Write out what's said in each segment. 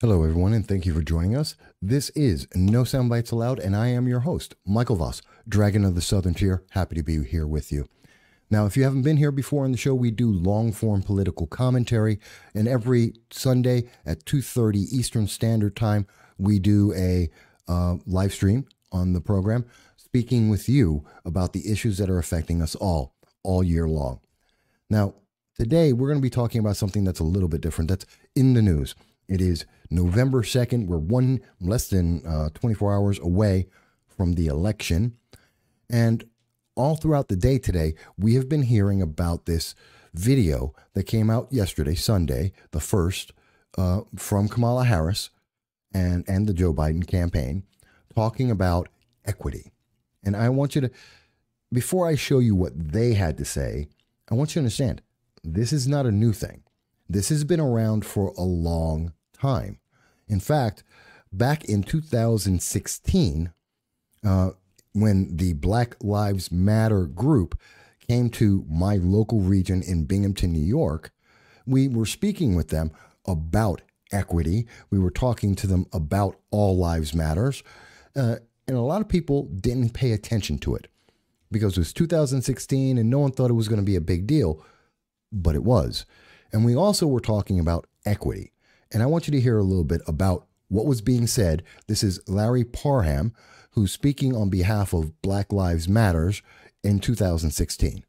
Hello, everyone, and thank you for joining us. This is No Soundbites Allowed, and I am your host, Michael Voss, Dragon of the Southern Tier. Happy to be here with you. Now, if you haven't been here before on the show, we do long-form political commentary, and every Sunday at 2:30 Eastern Standard Time, we do a live stream on the program, speaking with you about the issues that are affecting us all year long. Now, today, we're going to be talking about something that's a little bit different, that's in the news. It is November 2nd. We're less than 24 hours away from the election. And all throughout the day today, we have been hearing about this video that came out yesterday, Sunday, the 1st, from Kamala Harris and the Joe Biden campaign, talking about equity. And I want you to, before I show you what they had to say, I want you to understand, this is not a new thing. This has been around for a long time. In fact, back in 2016, when the Black Lives Matter group came to my local region in Binghamton, New York, we were speaking with them about equity. We were talking to them about all lives matters. And a lot of people didn't pay attention to it because it was 2016 and no one thought it was going to be a big deal, but it was. And we also were talking about equity. And I want you to hear a little bit about what was being said. This is Larry Parham, who's speaking on behalf of Black Lives Matters in 2016.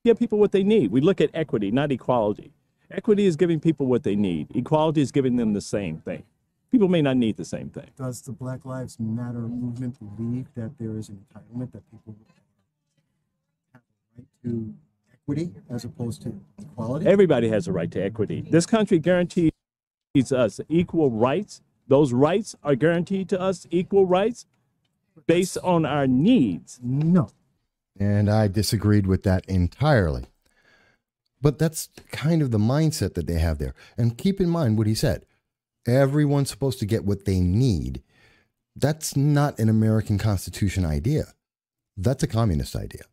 Give people what they need. We look at equity, not equality. Equity is giving people what they need. Equality is giving them the same thing. People may not need the same thing. Does the Black Lives Matter movement believe that there is an entitlement, that people have a right to equity as opposed to equality? Everybody has a right to equity. This country guarantees us equal rights. Those rights are guaranteed to us, equal rights, based on our needs. No. And I disagreed with that entirely. But that's kind of the mindset that they have there. And keep in mind what he said. Everyone's supposed to get what they need. That's not an American Constitution idea. That's a communist idea.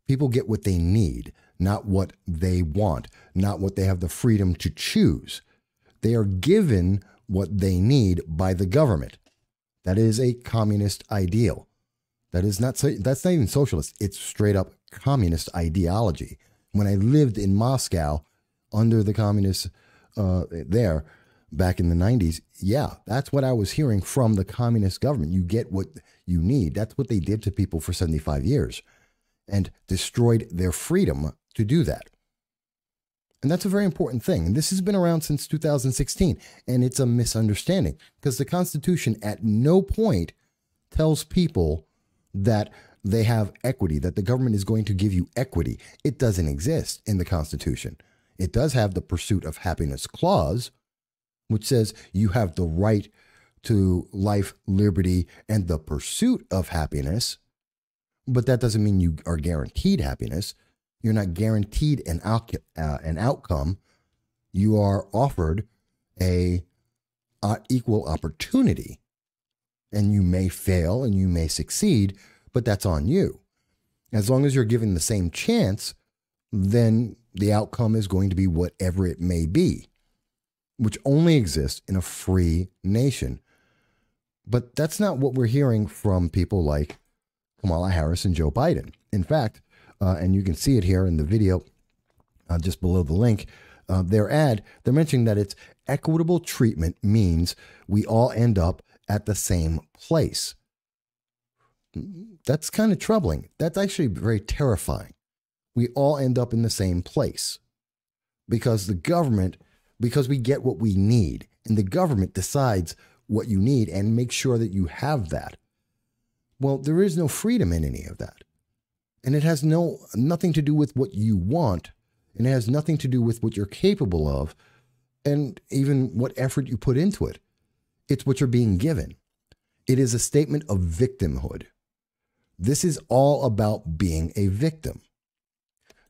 People get what they need, not what they want, not what they have the freedom to choose. They are given what they need by the government. That is a communist ideal. That's not even socialist. It's straight up communist ideology. When I lived in Moscow under the communists there back in the 90s, yeah, that's what I was hearing from the communist government. You get what you need. That's what they did to people for 75 years and destroyed their freedom to do that. And that's a very important thing. And this has been around since 2016. And it's a misunderstanding because the Constitution at no point tells people that they have equity, that the government is going to give you equity. It doesn't exist in the Constitution. It does have the pursuit of happiness clause, which says you have the right to life, liberty, and the pursuit of happiness. But that doesn't mean you are guaranteed happiness. You're not guaranteed an outcome. You are offered a equal opportunity. And you may fail and you may succeed, but that's on you. As long as you're given the same chance, then the outcome is going to be whatever it may be, which only exists in a free nation. But that's not what we're hearing from people like Kamala Harris and Joe Biden. In fact, and you can see it here in the video just below the link, their ad, they're mentioning that it's equitable treatment means we all end up at the same place. That's kind of troubling. That's actually very terrifying. We all end up in the same place because the government, because we get what we need, and the government decides what you need and makes sure that you have that. Well, there is no freedom in any of that. And it has nothing to do with what you want, and it has nothing to do with what you're capable of, and even what effort you put into it. It's what you're being given. It is a statement of victimhood. This is all about being a victim.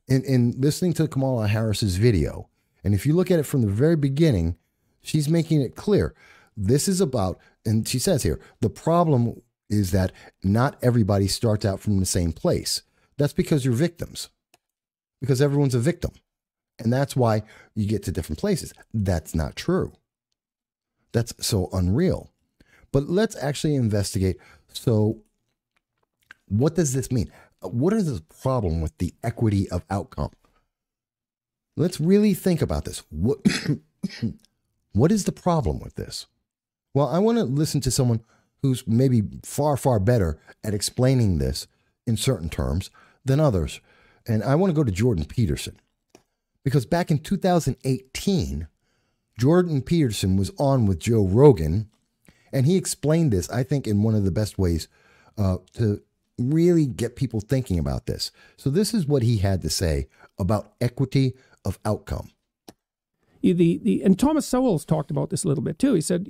In listening to Kamala Harris's video, and if you look at it from the very beginning, she's making it clear. This is about, and she says here, the problem is that not everybody starts out from the same place. That's because you're victims, because everyone's a victim. And that's why you get to different places. That's not true. That's so unreal. But let's actually investigate. So what does this mean? What is the problem with the equity of outcome? Let's really think about this. What is the problem with this? Well, I want to listen to someone who's maybe far, far better at explaining this in certain terms than others. And I want to go to Jordan Peterson. Because back in 2018, Jordan Peterson was on with Joe Rogan, and he explained this, I think, in one of the best ways to really get people thinking about this. So this is what he had to say about equity of outcome. And Thomas Sowell's talked about this a little bit too. He said,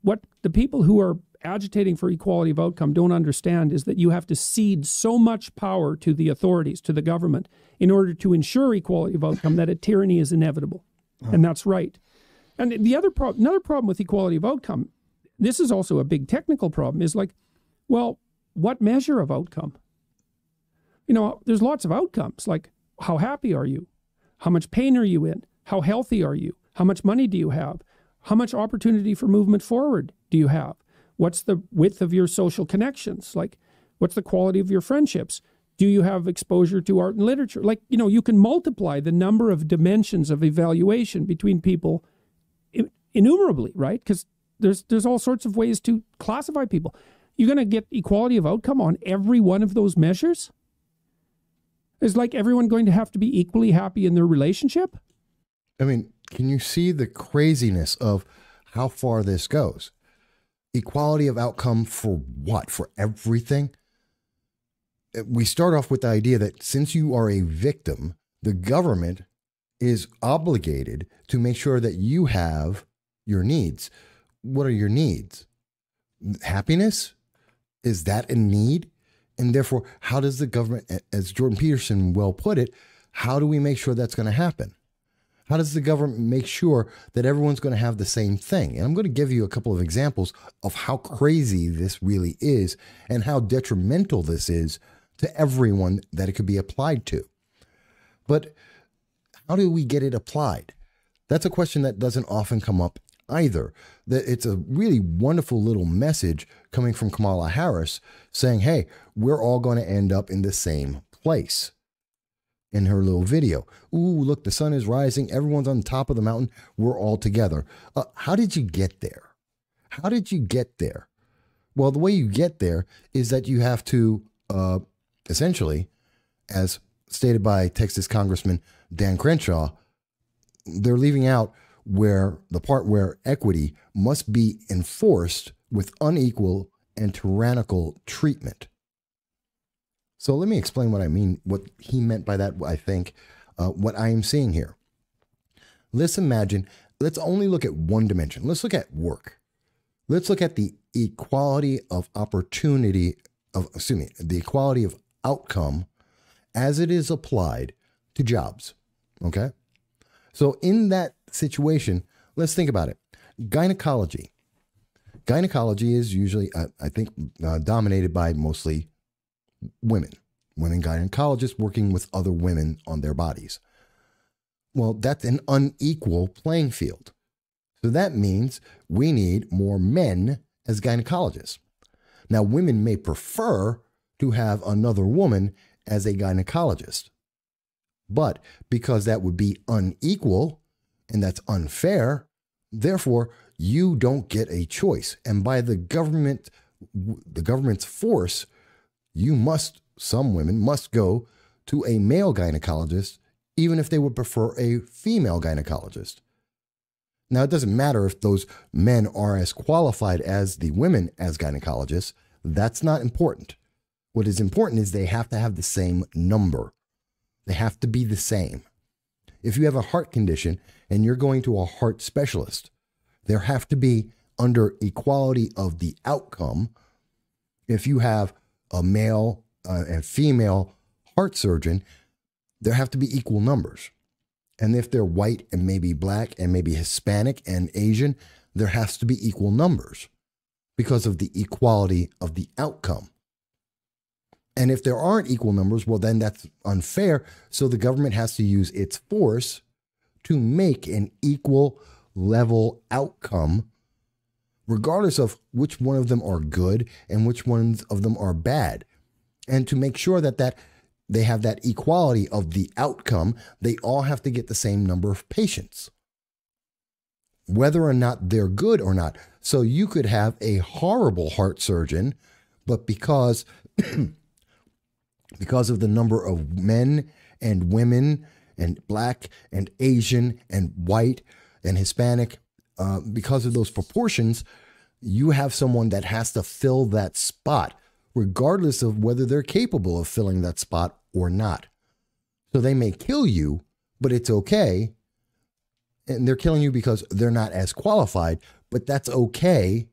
what the people who are agitating for equality of outcome don't understand is that you have to cede so much power to the authorities, to the government, in order to ensure equality of outcome that a tyranny is inevitable. And that's right. And another problem with equality of outcome, this is also a big technical problem, is like, well, what measure of outcome? There's lots of outcomes, like how happy are you? How much pain are you in? How healthy are you? How much money do you have? How much opportunity for movement forward do you have? What's the width of your social connections? Like, what's the quality of your friendships? Do you have exposure to art and literature? Like, you can multiply the number of dimensions of evaluation between people innumerably, right? Because there's all sorts of ways to classify people. You're going to get equality of outcome on every one of those measures? Is like everyone going to have to be equally happy in their relationship? I mean, can you see the craziness of how far this goes? Equality of outcome for what? For everything? We start off with the idea that since you are a victim, the government is obligated to make sure that you have your needs. What are your needs? Happiness? Is that a need? And therefore, how does the government, as Jordan Peterson well put it, how do we make sure that's going to happen? How does the government make sure that everyone's going to have the same thing? And I'm going to give you a couple of examples of how crazy this really is and how detrimental this is to everyone that it could be applied to. But how do we get it applied? That's a question that doesn't often come up either. That it's a really wonderful little message coming from Kamala Harris saying, hey, we're all going to end up in the same place. In her little video. Ooh, look, the sun is rising. Everyone's on top of the mountain. We're all together. How did you get there? How did you get there? Well, the way you get there is that you have to essentially, as stated by Texas Congressman Dan Crenshaw, they're leaving out where the part where equity must be enforced with unequal and tyrannical treatment. So let me explain what I mean, what he meant by that, I think, what I am seeing here. Let's imagine, let's only look at one dimension. Let's look at work. Let's look at the equality of opportunity, the equality of outcome as it is applied to jobs, okay? So in that situation, let's think about it. Gynecology. Gynecology is usually, I think, dominated by mostly women gynecologists working with other women on their bodies. Well, that's an unequal playing field. So that means we need more men as gynecologists. Now, women may prefer to have another woman as a gynecologist, but because that would be unequal and that's unfair, therefore you don't get a choice. And by the government's force, some women must go to a male gynecologist, even if they would prefer a female gynecologist. Now, it doesn't matter if those men are as qualified as the women as gynecologists. That's not important. What is important is they have to have the same number. They have to be the same. If you have a heart condition and you're going to a heart specialist, there have to be, under equality of the outcome, if you have a male and female heart surgeon, there have to be equal numbers. And if they're white and maybe black and maybe Hispanic and Asian, there has to be equal numbers because of the equality of the outcome. And if there aren't equal numbers, well, then that's unfair. So the government has to use its force to make an equal level outcome, regardless of which one of them are good and which ones of them are bad. And to make sure that they have that equality of the outcome, they all have to get the same number of patients, whether or not they're good or not. So you could have a horrible heart surgeon, but because of the number of men and women and black and Asian and white and Hispanic, because of those proportions, you have someone that has to fill that spot, regardless of whether they're capable of filling that spot or not. So they may kill you, but it's okay. And they're killing you because they're not as qualified, but that's okay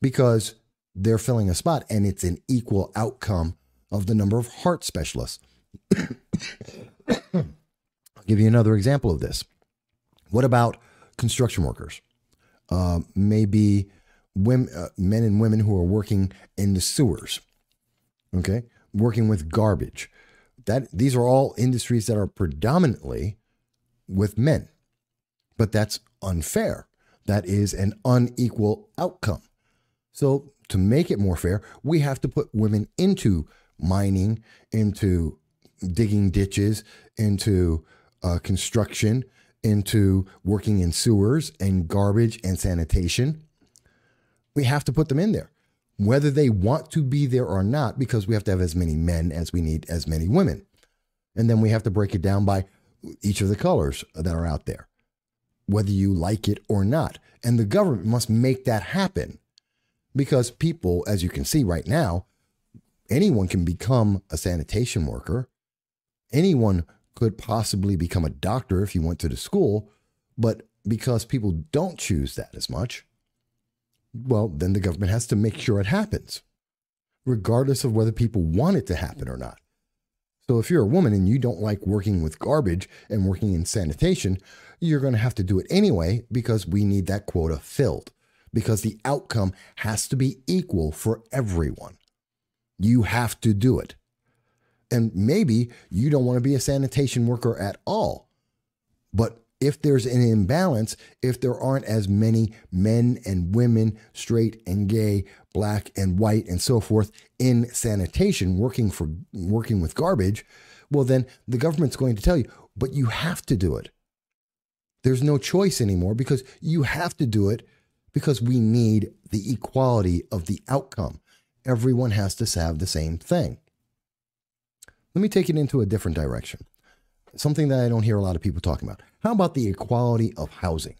because they're filling a spot and it's an equal outcome of the number of heart specialists. I'll give you another example of this. What about construction workers? Maybe women, men and women who are working in the sewers, okay, working with garbage. These are all industries that are predominantly with men, but that's unfair. That is an unequal outcome. So to make it more fair, we have to put women into mining, into digging ditches, into construction, into working in sewers and garbage and sanitation. We have to put them in there, whether they want to be there or not, because we have to have as many men as we need as many women. And then we have to break it down by each of the colors that are out there, whether you like it or not. And the government must make that happen, because people, as you can see right now, anyone can become a sanitation worker. Anyone could possibly become a doctor if you went to the school, but because people don't choose that as much, well, then the government has to make sure it happens, regardless of whether people want it to happen or not. So if you're a woman and you don't like working with garbage and working in sanitation, you're going to have to do it anyway, because we need that quota filled, because the outcome has to be equal for everyone. You have to do it. And maybe you don't want to be a sanitation worker at all. But if there's an imbalance, if there aren't as many men and women, straight and gay, black and white, and so forth in sanitation working with garbage, well, then the government's going to tell you, but you have to do it. There's no choice anymore, because you have to do it, because we need the equality of the outcome. Everyone has to have the same thing. Let me take it into a different direction. Something that I don't hear a lot of people talking about. How about the equality of housing?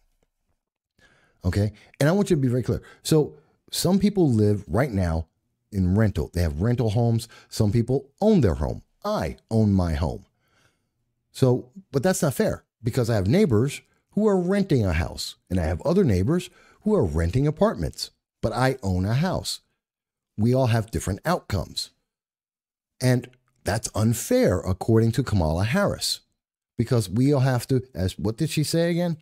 Okay. And I want you to be very clear. So some people live right now in rental. They have rental homes. Some people own their home. I own my home. So, but that's not fair, because I have neighbors who are renting a house, and I have other neighbors who are renting apartments, but I own a house. We all have different outcomes. And that's unfair, according to Kamala Harris, because we all have to, what did she say again?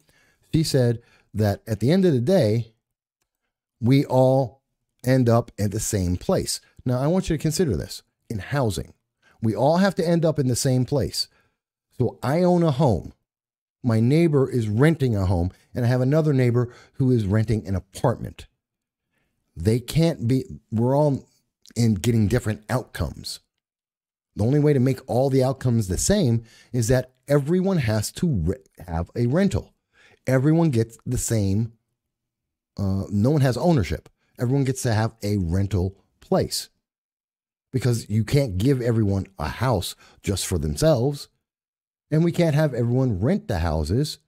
She said that at the end of the day, we all end up at the same place. Now, I want you to consider this in housing. We all have to end up in the same place. So I own a home. My neighbor is renting a home, and I have another neighbor who is renting an apartment. They can't be, we're all in getting different outcomes. The only way to make all the outcomes the same is that everyone has to have a rental. Everyone gets the same. No one has ownership. Everyone gets to have a rental place, because you can't give everyone a house just for themselves. And we can't have everyone rent the houses,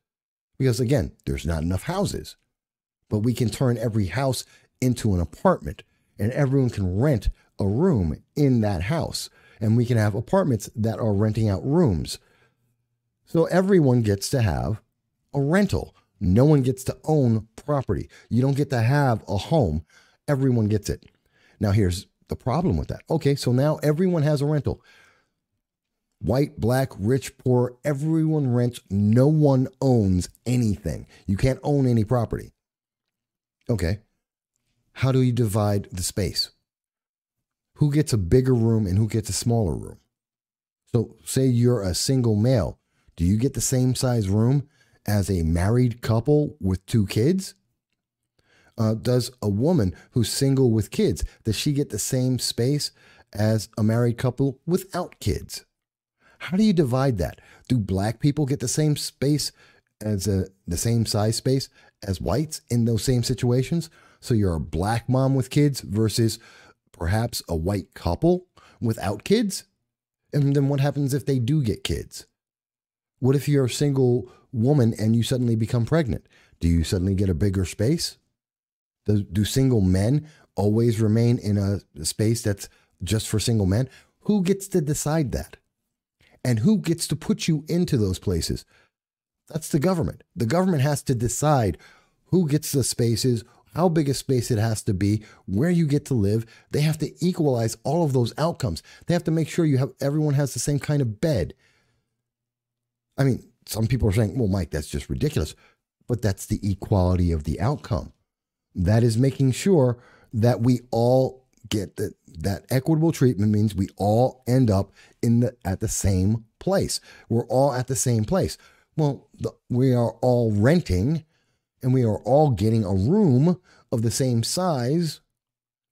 because, again, there's not enough houses. But we can turn every house into an apartment, and everyone can rent a room in that house. And we can have apartments that are renting out rooms. So everyone gets to have a rental. No one gets to own property. You don't get to have a home. Everyone gets it. Now, here's the problem with that. Okay, so now everyone has a rental. White, black, rich, poor, everyone rents. No one owns anything. You can't own any property. Okay, how do you divide the space? Who gets a bigger room and who gets a smaller room? So say you're a single male. Do you get the same size room as a married couple with 2 kids? Does a woman who's single with kids, does she get the same space as a married couple without kids? How do you divide that? Do black people get the same space as the same size space as whites in those same situations? So you're a black mom with kids versus perhaps a white couple without kids? And then what happens if they do get kids? What if you're a single woman and you suddenly become pregnant? Do you suddenly get a bigger space? Do single men always remain in a space that's just for single men? Who gets to decide that? And who gets to put you into those places? That's the government. The government has to decide who gets the spaces, how big a space it has to be, where you get to live. They have to equalize all of those outcomes. They have to make sure everyone has the same kind of bed. I mean, some people are saying, well, Mike, that's just ridiculous. But that's the equality of the outcome. That is making sure that we all get that equitable treatment means we all end up at the same place. We're all at the same place. Well, we are all renting and we are all getting a room of the same size,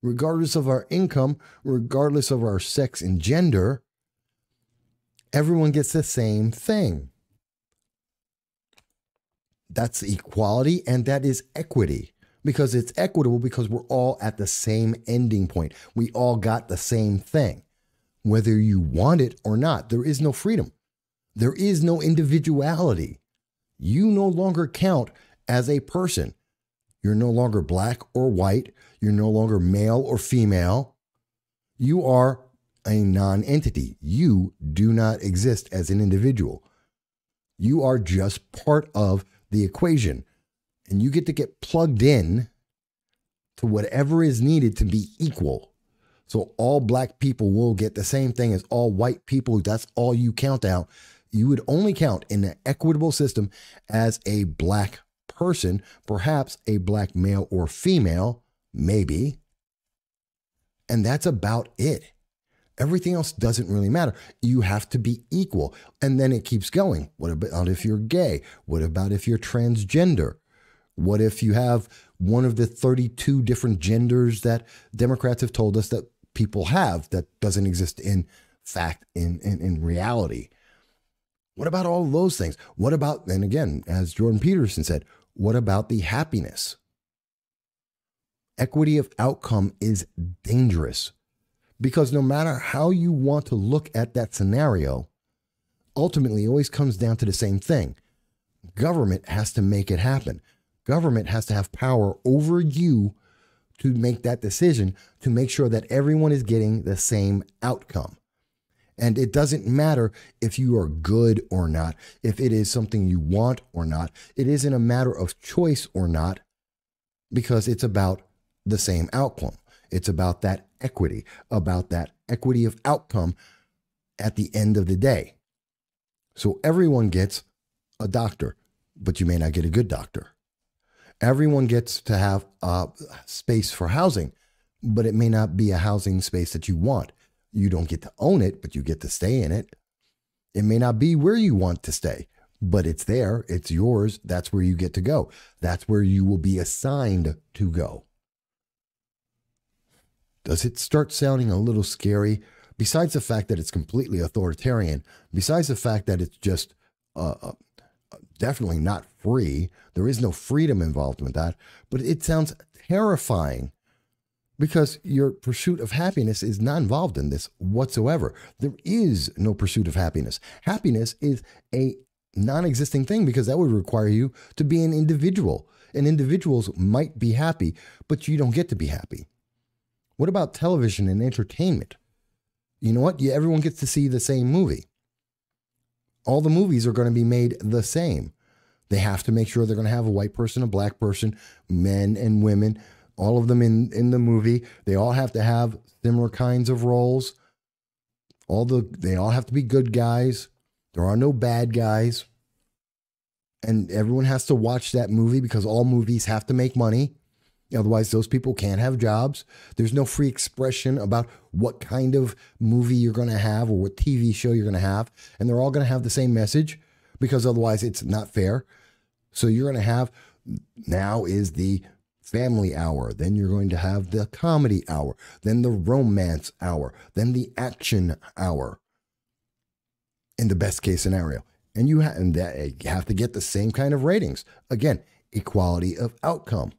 regardless of our income, regardless of our sex and gender. Everyone gets the same thing. That's equality and that is equity. Because it's equitable because we're all at the same ending point. We all got the same thing. Whether you want it or not, there is no freedom. There is no individuality. You no longer count as a person. You're no longer black or white. You're no longer male or female. You are a non-entity. You do not exist as an individual. You are just part of the equation. And you get to get plugged in to whatever is needed to be equal. So all black people will get the same thing as all white people. That's all you count out. You would only count in an equitable system as a black person, perhaps a black male or female, maybe. And that's about it. Everything else doesn't really matter. You have to be equal. And then it keeps going. What about if you're gay? What about if you're transgender? What if you have one of the 32 different genders that Democrats have told us that people have that doesn't exist in fact, in reality? What about all of those things? What about, and again, as Jordan Peterson said, what about the happiness? Equity of outcome is dangerous because no matter how you want to look at that scenario, ultimately it always comes down to the same thing. Government has to make it happen. Government has to have power over you to make that decision, to make sure that everyone is getting the same outcome. And it doesn't matter if you are good or not, if it is something you want or not. It isn't a matter of choice or not, because it's about the same outcome. It's about that equity of outcome at the end of the day. So everyone gets a doctor, but you may not get a good doctor. Everyone gets to have space for housing, but it may not be a housing space that you want. You don't get to own it, but you get to stay in it. It may not be where you want to stay, but it's there. It's yours. That's where you get to go. That's where you will be assigned to go. Does it start sounding a little scary? Besides the fact that it's completely authoritarian, besides the fact that it's just definitely not free, there is no freedom involved with that, but it sounds terrifying because your pursuit of happiness is not involved in this whatsoever. There is no pursuit of happiness. Happiness is a non-existing thing because that would require you to be an individual, and individuals might be happy, but you don't get to be happy. What about television and entertainment? You know what? Everyone gets to see the same movie. All the movies are going to be made the same. They have to make sure they're going to have a white person, a black person, men and women, all of them in the movie. They all have to have similar kinds of roles. They all have to be good guys. There are no bad guys. And everyone has to watch that movie because all movies have to make money. Otherwise, those people can't have jobs. There's no free expression about what kind of movie you're going to have or what TV show you're going to have. And they're all going to have the same message because otherwise it's not fair. So you're going to have, now is the family hour, then you're going to have the comedy hour, then the romance hour, then the action hour, in the best case scenario. And you have to get the same kind of ratings. Again, equality of outcome.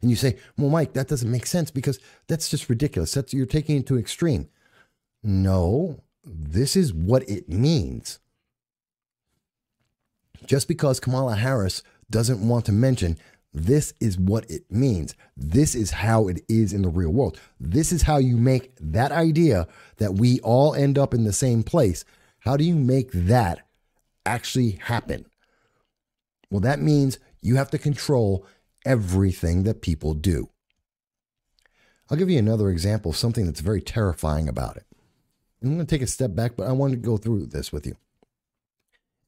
And you say, well, Mike, that doesn't make sense because that's just ridiculous. You're taking it to extreme. No, this is what it means. Just because Kamala Harris doesn't want to mention, this is what it means. This is how it is in the real world. This is how you make that idea that we all end up in the same place. How do you make that actually happen? Well, that means you have to control everything that people do. I'll give you another example of something that's very terrifying about it. I'm going to take a step back, but I want to go through this with you.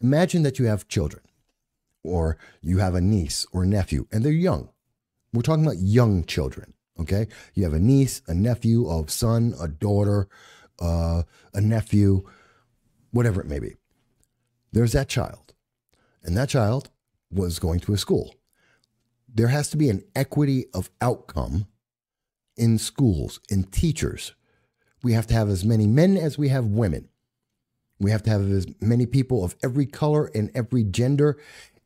Imagine that you have children, or you have a niece or a nephew, and they're young. We're talking about young children, okay? You have a niece, a nephew, a son, a daughter, a nephew, whatever it may be. There's that child, and that child was going to a school. There has to be an equity of outcome in schools, in teachers. We have to have as many men as we have women. We have to have as many people of every color and every gender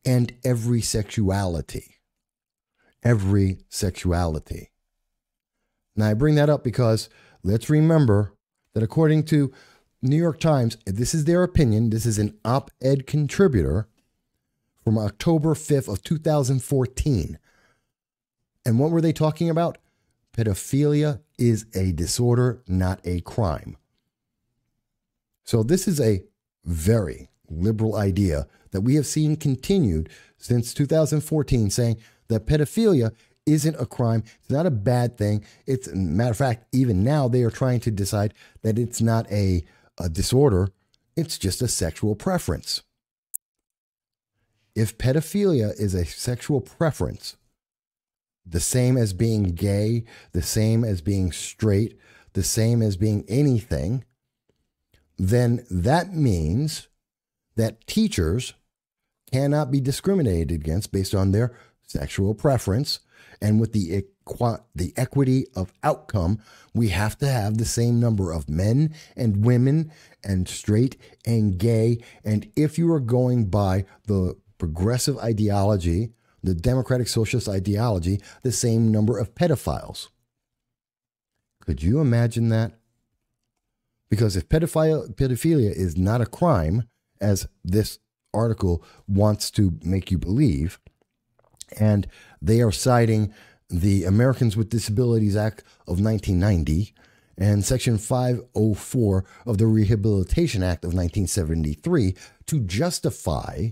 and every sexuality. Every sexuality. Now, I bring that up because let's remember that according to New York Times, this is their opinion. This is an op-ed contributor from October 5th of 2014. And what were they talking about? Pedophilia is a disorder, not a crime. So this is a very liberal idea that we have seen continued since 2014, saying that pedophilia isn't a crime. It's not a bad thing. It's, matter of fact, even now they are trying to decide that it's not a disorder. It's just a sexual preference. If pedophilia is a sexual preference, the same as being gay, the same as being straight, the same as being anything, then that means that teachers cannot be discriminated against based on their sexual preference. And with the equity of outcome, we have to have the same number of men and women and straight and gay. And if you are going by the progressive ideology, the democratic socialist ideology, the same number of pedophiles. Could you imagine that? Because if pedophilia is not a crime, as this article wants to make you believe, and they are citing the Americans with Disabilities Act of 1990 and Section 504 of the Rehabilitation Act of 1973 to justify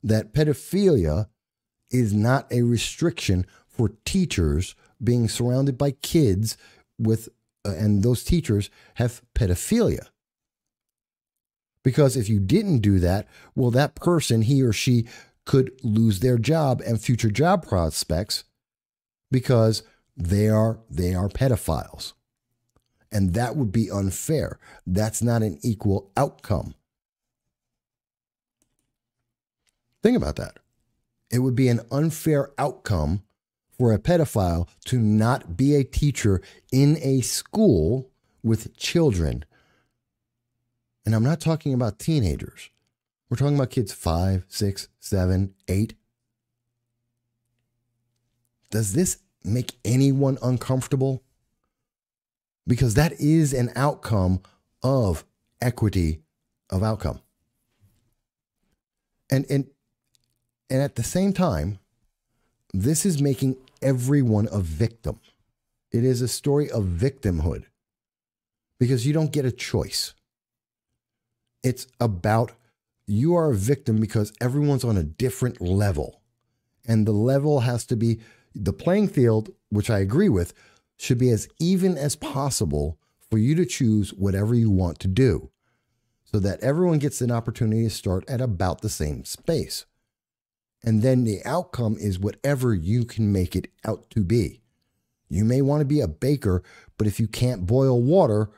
that pedophilia is not a restriction for teachers being surrounded by kids with and those teachers have pedophilia. Because if you didn't do that, well, that person, he or she, could lose their job and future job prospects because they are pedophiles. And that would be unfair. That's not an equal outcome. Think about that. It would be an unfair outcome for a pedophile to not be a teacher in a school with children. And I'm not talking about teenagers. We're talking about kids 5, 6, 7, 8. Does this make anyone uncomfortable? Because that is an outcome of equity of outcome. And at the same time, this is making everyone a victim. It is a story of victimhood because you don't get a choice. It's about you are a victim because everyone's on a different level. And the level has to be, the playing field, which I agree with, should be as even as possible for you to choose whatever you want to do so that everyone gets an opportunity to start at about the same space. And then the outcome is whatever you can make it out to be. You may want to be a baker, but if you can't boil water,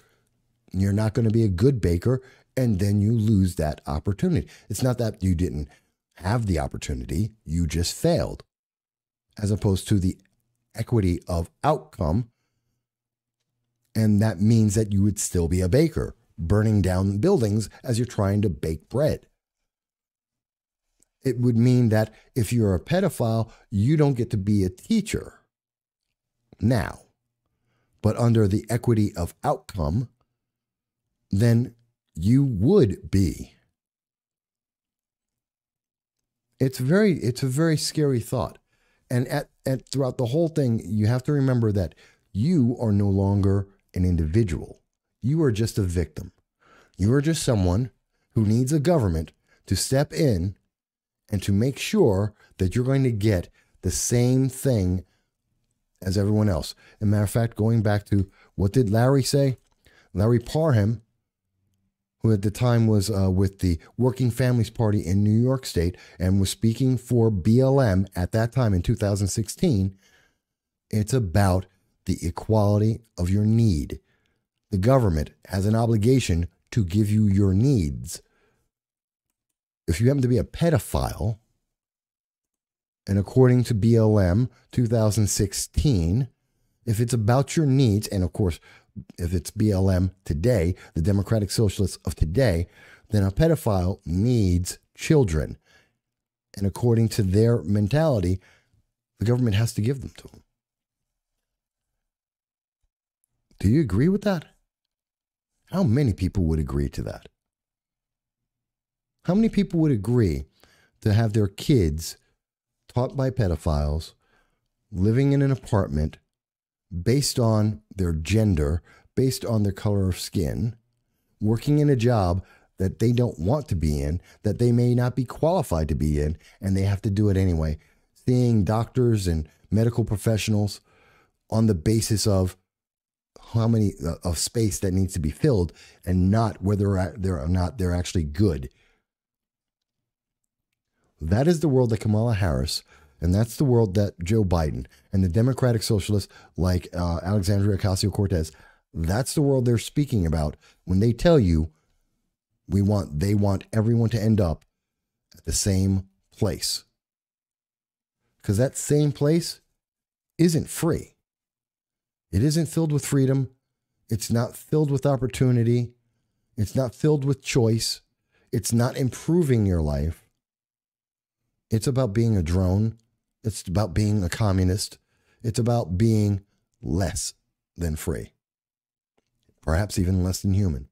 you're not going to be a good baker, and then you lose that opportunity. It's not that you didn't have the opportunity, you just failed, as opposed to the equity of outcome. And that means that you would still be a baker, burning down buildings as you're trying to bake bread. It would mean that if you're a pedophile, you don't get to be a teacher now. But under the equity of outcome, then you would be. It's a very scary thought. And throughout the whole thing, you have to remember that you are no longer an individual. You are just a victim. You are just someone who needs a government to step in and to make sure that you're going to get the same thing as everyone else. As a matter of fact, going back to what did Larry say? Larry Parham, who at the time was with the Working Families Party in New York State and was speaking for BLM at that time in 2016, it's about the equality of your need. The government has an obligation to give you your needs. If you happen to be a pedophile, and according to BLM 2016, if it's about your needs, and of course, if it's BLM today, the Democratic Socialists of today, then a pedophile needs children. And according to their mentality, the government has to give them to them. Do you agree with that? How many people would agree to that? How many people would agree to have their kids taught by pedophiles, living in an apartment based on their gender, based on their color of skin, working in a job that they don't want to be in, that they may not be qualified to be in, and they have to do it anyway, seeing doctors and medical professionals on the basis of how many of space that needs to be filled and not whether or not they're actually good. That is the world that Kamala Harris, and that's the world that Joe Biden and the Democratic Socialists like Alexandria Ocasio-Cortez, that's the world they're speaking about when they tell you they want everyone to end up at the same place. Because that same place isn't free. It isn't filled with freedom. It's not filled with opportunity. It's not filled with choice. It's not improving your life. It's about being a drone. It's about being a communist. It's about being less than free. Perhaps even less than human.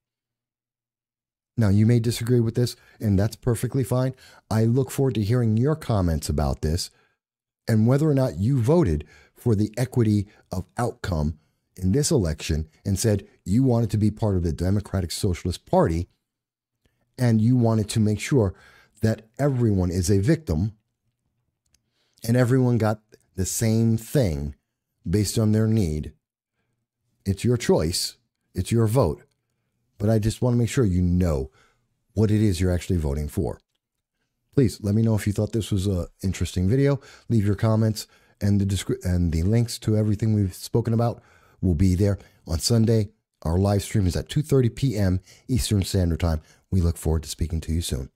Now, you may disagree with this, and that's perfectly fine. I look forward to hearing your comments about this and whether or not you voted for the equity of outcome in this election and said you wanted to be part of the Democratic Socialist Party and you wanted to make sure that everyone is a victim and everyone got the same thing based on their need. It's your choice. It's your vote. But I just want to make sure you know what it is you're actually voting for. Please let me know if you thought this was an interesting video. Leave your comments, and the links to everything we've spoken about will be there. On Sunday, our live stream is at 2:30 p.m. Eastern Standard Time. We look forward to speaking to you soon.